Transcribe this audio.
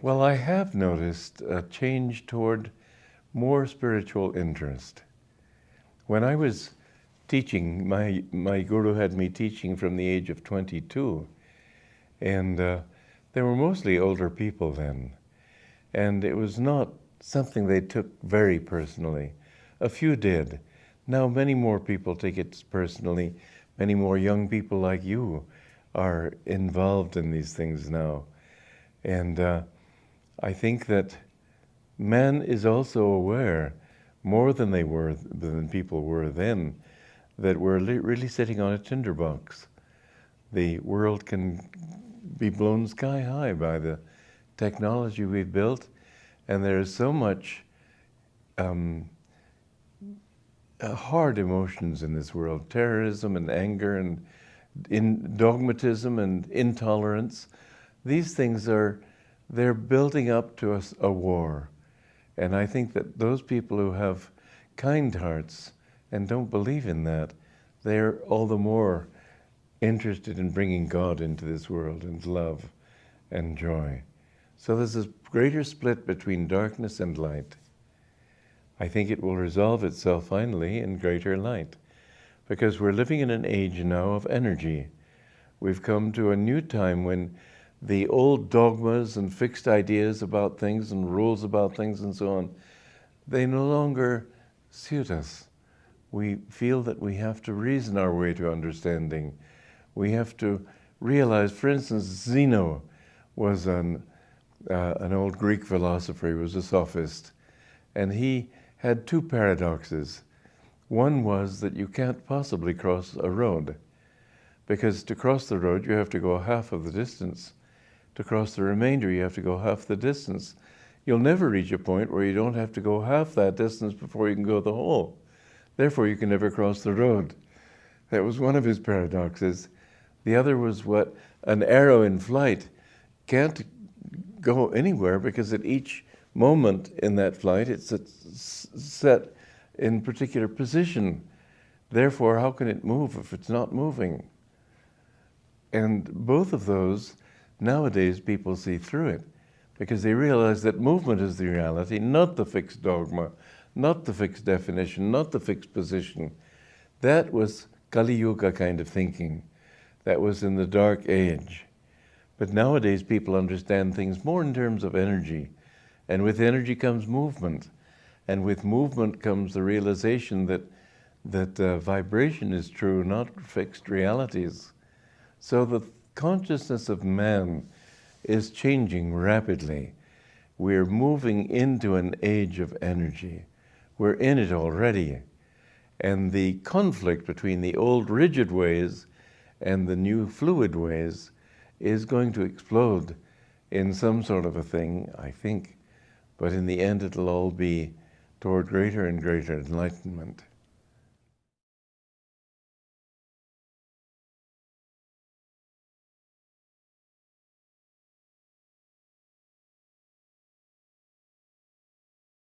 Well, I have noticed a change toward more spiritual interest. When I was teaching, my guru had me teaching from the age of 22, and there were mostly older people then, and it was not something they took very personally. A few did. Now many more people take it personally. Many more young people like you are involved in these things now. And I think that man is also aware, more than people were then, that we're really sitting on a tinderbox. The world can be blown sky high by the technology we've built, and there is so much hard emotions in this world, terrorism and anger and dogmatism and intolerance. These things they're building up to a war. And I think that those people who have kind hearts and don't believe in that, they're all the more interested in bringing God into this world and love and joy. So there's this greater split between darkness and light. I think it will resolve itself finally in greater light, because we're living in an age now of energy. We've come to a new time when the old dogmas and fixed ideas about things and rules about things and so on, they no longer suit us. We feel that we have to reason our way to understanding. We have to realize, for instance, Zeno was an old Greek philosopher. He was a sophist, and he had two paradoxes. One was that you can't possibly cross a road, because to cross the road you have to go half of the distance. To cross the remainder you have to go half the distance. You'll never reach a point where you don't have to go half that distance before you can go the whole. Therefore you can never cross the road. That was one of his paradoxes. The other was what an arrow in flight can't go anywhere, because at each moment in that flight it's set in particular position. Therefore, how can it move if it's not moving? And both of those, nowadays people see through it, because they realize that movement is the reality, not the fixed dogma, not the fixed definition, not the fixed position. That was Kali Yuga kind of thinking. That was in the dark age. But nowadays people understand things more in terms of energy. And with energy comes movement. And with movement comes the realization that vibration is true, not fixed realities. So the consciousness of man is changing rapidly. We're moving into an age of energy. We're in it already. And the conflict between the old rigid ways and the new fluid ways is going to explode in some sort of a thing, I think. But in the end, it'll all be toward greater and greater enlightenment.